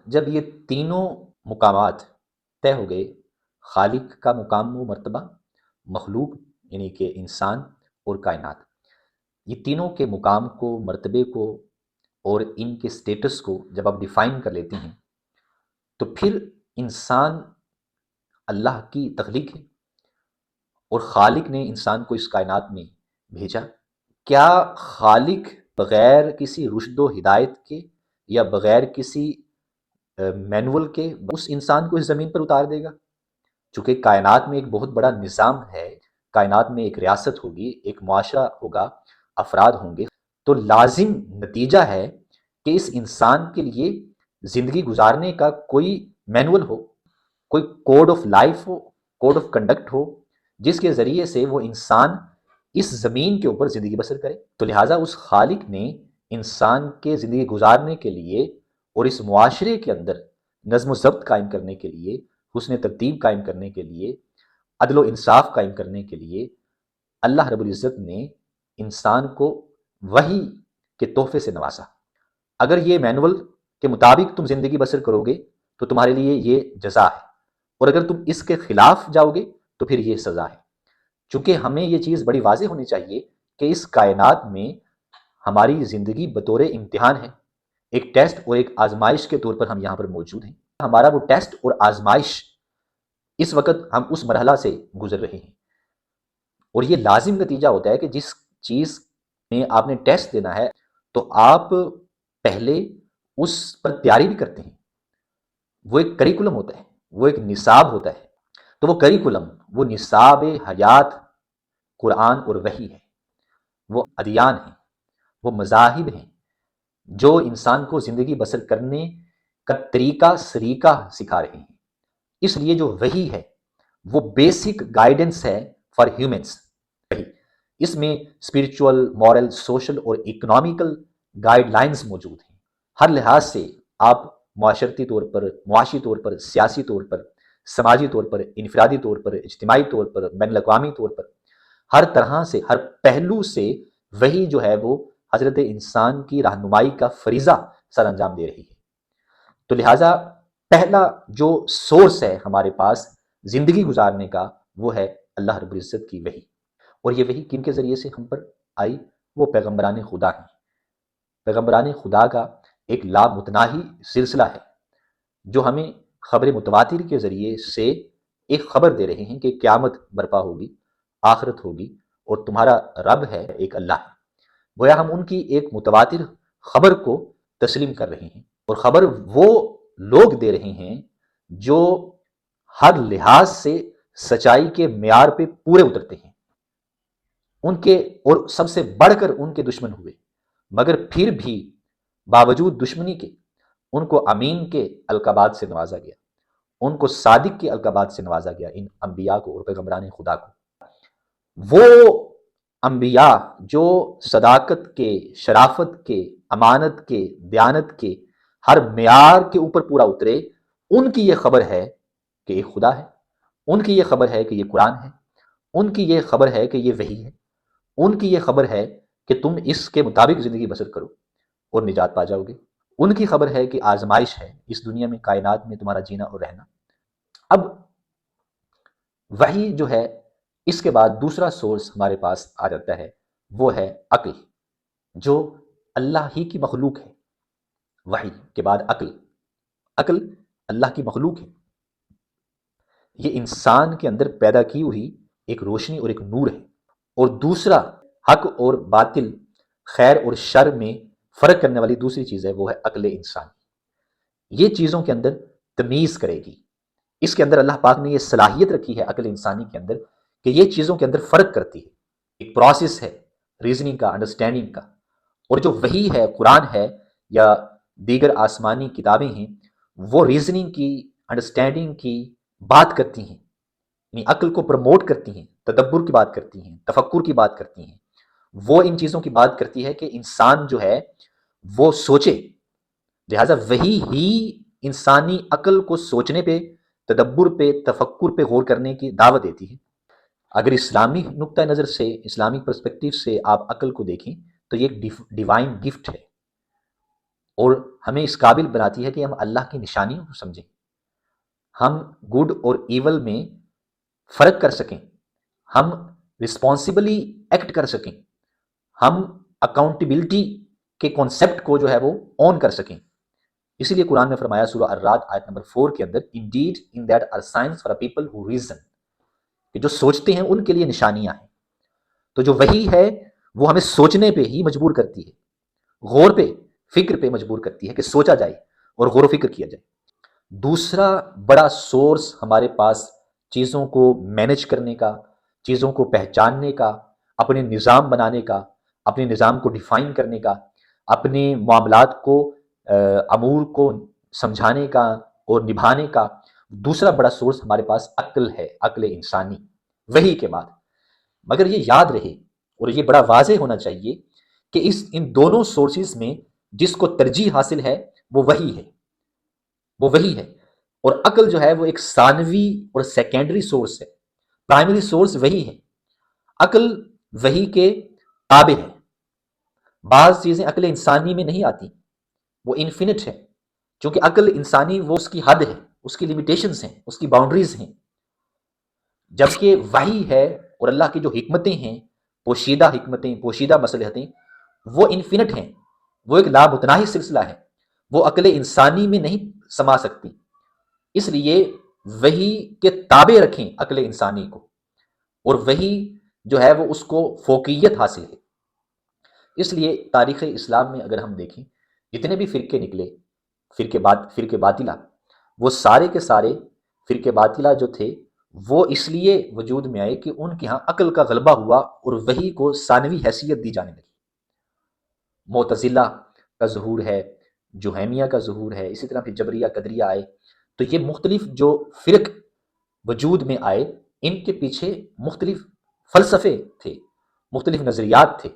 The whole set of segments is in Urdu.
جب یہ تینوں مقامات طے ہو گئے، خالق کا مقام و مرتبہ، مخلوق یعنی کہ انسان اور کائنات، یہ تینوں کے مقام کو، مرتبے کو اور ان کے سٹیٹس کو جب آپ ڈیفائن کر لیتے ہیں تو پھر انسان اللہ کی تخلیق ہے اور خالق نے انسان کو اس کائنات میں بھیجا۔ کیا خالق بغیر کسی رشد و ہدایت کے یا بغیر کسی مینول کے اس انسان کو اس زمین پر اتار دے گا؟ چونکہ کائنات میں ایک بہت بڑا نظام ہے، کائنات میں ایک ریاست ہوگی، ایک معاشرہ ہوگا، افراد ہوں گے، تو لازم نتیجہ ہے کہ اس انسان کے لیے زندگی گزارنے کا کوئی مینول ہو، کوئی کوڈ آف لائف ہو، کوڈ آف کنڈکٹ ہو، جس کے ذریعے سے وہ انسان اس زمین کے اوپر زندگی بسر کرے۔ تو لہٰذا اس خالق نے انسان کے زندگی گزارنے کے لیے اور اس معاشرے کے اندر نظم و ضبط قائم کرنے کے لیے، حسن ترتیب قائم کرنے کے لیے، عدل و انصاف قائم کرنے کے لیے اللہ رب العزت نے انسان کو وحی کے تحفے سے نوازا۔ اگر یہ مینول کے مطابق تم زندگی بسر کرو گے تو تمہارے لیے یہ جزا ہے، اور اگر تم اس کے خلاف جاؤ گے تو پھر یہ سزا ہے۔ چونکہ ہمیں یہ چیز بڑی واضح ہونی چاہیے کہ اس کائنات میں ہماری زندگی بطور امتحان ہے، ایک ٹیسٹ اور ایک آزمائش کے طور پر ہم یہاں پر موجود ہیں۔ ہمارا وہ ٹیسٹ اور آزمائش اس وقت ہم اس مرحلہ سے گزر رہے ہیں، اور یہ لازم نتیجہ ہوتا ہے کہ جس چیز میں آپ نے ٹیسٹ دینا ہے تو آپ پہلے اس پر تیاری بھی کرتے ہیں۔ وہ ایک کریکولم ہوتا ہے، وہ ایک نصاب ہوتا ہے، تو وہ کریکولم، وہ نصاب حیات قرآن اور وحی ہے، وہ ادیان ہیں، وہ مذاہب ہیں جو انسان کو زندگی بسر کرنے کا طریقہ سریقہ سکھا رہے ہیں۔ اس لیے جو وحی ہے وہ بیسک گائیڈنس ہے فار ہیومنس۔ اس میں اسپرچول، مورل، سوشل اور اکنامیکل گائیڈ لائنز موجود ہیں۔ ہر لحاظ سے آپ معاشرتی طور پر، معاشی طور پر، سیاسی طور پر، سماجی طور پر، انفرادی طور پر، اجتماعی طور پر، بین الاقوامی طور پر، ہر طرح سے، ہر پہلو سے وہی جو ہے وہ حضرت انسان کی رہنمائی کا فریضہ سر انجام دے رہی ہے۔ تو لہٰذا پہلا جو سورس ہے ہمارے پاس زندگی گزارنے کا وہ ہے اللہ رب العزت کی وحی۔ اور یہ وحی کن کے ذریعے سے ہم پر آئی؟ وہ پیغمبران خدا ہیں۔ پیغمبران خدا کا ایک لامتناہی سلسلہ ہے جو ہمیں خبر متواتر کے ذریعے سے ایک خبر دے رہے ہیں کہ قیامت برپا ہوگی، آخرت ہوگی، اور تمہارا رب ہے ایک اللہ ہے۔ گویا ہم ان کی ایک متواتر خبر کو تسلیم کر رہے ہیں، اور خبر وہ لوگ دے رہے ہیں جو ہر لحاظ سے سچائی کے معیار پہ پورے اترتے ہیں۔ ان کے اور سب سے بڑھ کر ان کے دشمن ہوئے، مگر پھر بھی باوجود دشمنی کے ان کو امین کے القابات سے نوازا گیا، ان کو صادق کے القابات سے نوازا گیا، ان انبیاء کو اور پیغمبران خدا کو۔ وہ انبیاء جو صداقت کے، شرافت کے، امانت کے، دیانت کے ہر معیار کے اوپر پورا اترے، ان کی یہ خبر ہے کہ یہ خدا ہے، ان کی یہ خبر ہے کہ یہ قرآن ہے، ان کی یہ خبر ہے کہ یہ وحی ہے، ان کی یہ خبر ہے کہ تم اس کے مطابق زندگی بسر کرو اور نجات پا جاؤ گے، ان کی خبر ہے کہ آزمائش ہے اس دنیا میں، کائنات میں تمہارا جینا اور رہنا۔ اب وحی جو ہے، اس کے بعد دوسرا سورس ہمارے پاس آ جاتا ہے، وہ ہے عقل، جو اللہ ہی کی مخلوق ہے۔ وحی کے بعد عقل، عقل اللہ کی مخلوق ہے، یہ انسان کے اندر پیدا کی ہوئی ایک روشنی اور ایک نور ہے۔ اور دوسرا حق اور باطل، خیر اور شر میں فرق کرنے والی دوسری چیز ہے، وہ ہے عقل انسان۔ یہ چیزوں کے اندر تمیز کرے گی، اس کے اندر اللہ پاک نے یہ صلاحیت رکھی ہے عقل انسانی کے اندر کہ یہ چیزوں کے اندر فرق کرتی ہے، ایک پروسیس ہے ریزننگ کا، انڈرسٹینڈنگ کا۔ اور جو وحی ہے، قرآن ہے یا دیگر آسمانی کتابیں ہیں، وہ ریزننگ کی، انڈرسٹینڈنگ کی بات کرتی ہیں، یعنی عقل کو پروموٹ کرتی ہیں، تدبر کی بات کرتی ہیں، تفکر کی بات کرتی ہیں۔ وہ ان چیزوں کی بات کرتی ہے کہ انسان جو ہے وہ سوچے، لہٰذا وہی ہی انسانی عقل کو سوچنے پہ، تدبر پہ، تفکر پہ غور کرنے کی دعوت دیتی ہے۔ اگر اسلامی نقطہ نظر سے، اسلامی پرسپیکٹیو سے آپ عقل کو دیکھیں تو یہ ایک ڈیوائن گفٹ ہے، اور ہمیں اس قابل بناتی ہے کہ ہم اللہ کی نشانیوں کو سمجھیں، ہم گڈ اور ایول میں فرق کر سکیں، ہم رسپانسبلی ایکٹ کر سکیں، ہم اکاؤنٹیبلٹی کے کانسیپٹ کو جو ہے وہ اون کر سکیں۔ اسی لیے قرآن میں فرمایا سورہ الرعد آیت نمبر 4 کے اندر، indeed in that are signs for a people who reason، کہ جو سوچتے ہیں ان کے لیے نشانیاں ہیں۔ تو جو وحی ہے وہ ہمیں سوچنے پہ ہی مجبور کرتی ہے، غور پہ، فکر پہ مجبور کرتی ہے کہ سوچا جائے اور غور و فکر کیا جائے۔ دوسرا بڑا سورس ہمارے پاس چیزوں کو مینج کرنے کا، چیزوں کو پہچاننے کا، اپنے نظام بنانے کا، اپنے نظام کو ڈیفائن کرنے کا، اپنے معاملات کو، امور کو سمجھانے کا اور نبھانے کا، دوسرا بڑا سورس ہمارے پاس عقل ہے، عقل انسانی، وحی کے بعد۔ مگر یہ یاد رہے اور یہ بڑا واضح ہونا چاہیے کہ ان دونوں سورسز میں جس کو ترجیح حاصل ہے وہ وحی ہے، وہ وحی ہے، اور عقل جو ہے وہ ایک ثانوی اور سیکنڈری سورس ہے، پرائمری سورس وحی ہے۔ عقل وحی کے تابع ہے، بعض چیزیں عقل انسانی میں نہیں آتی، وہ انفینٹ ہے، چونکہ عقل انسانی وہ اس کی حد ہے، اس کی لیمیٹیشنز ہیں، اس کی باؤنڈریز ہیں، جبکہ وحی ہے اور اللہ کی جو حکمتیں ہیں، پوشیدہ حکمتیں، پوشیدہ مصلحتیں، وہ انفینٹ ہیں، وہ ایک لامتناہی سلسلہ ہے، وہ عقل انسانی میں نہیں سما سکتی۔ اس لیے وحی کے تابع رکھیں عقل انسانی کو، اور وحی جو ہے وہ اس کو فوقیت حاصل ہے۔ اس لیے تاریخ اسلام میں اگر ہم دیکھیں، جتنے بھی فرقے نکلے، فرقے باطلہ، وہ سارے کے سارے فرقے باطلہ جو تھے وہ اس لیے وجود میں آئے کہ ان کے ہاں عقل کا غلبہ ہوا اور وحی کو ثانوی حیثیت دی جانے لگی۔ معتزلہ کا ظہور ہے، جہیمیہ کا ظہور ہے، اسی طرح پھر جبریہ قدریہ آئے، تو یہ مختلف جو فرق وجود میں آئے، ان کے پیچھے مختلف فلسفے تھے، مختلف نظریات تھے،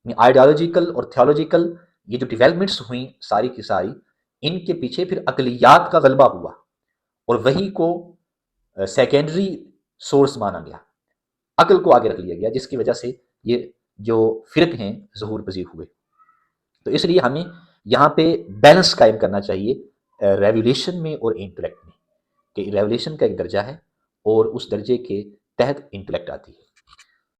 آئیڈیالوجیکل اور تھیولوجیکل یہ جو ڈیولپمنٹس ہوئیں ساری کی ساری، ان کے پیچھے پھر عقلیات کا غلبہ ہوا اور وحی کو سیکنڈری سورس مانا گیا، عقل کو آگے رکھ لیا گیا، جس کی وجہ سے یہ جو فرق ہیں ظہور پذیر ہوئے۔ تو اس لیے ہمیں یہاں پہ بیلنس قائم کرنا چاہیے ریولیشن میں اور انٹلیکٹ میں، کہ ریولیشن کا ایک درجہ ہے اور اس درجے کے تحت انٹلیکٹ آتی ہے۔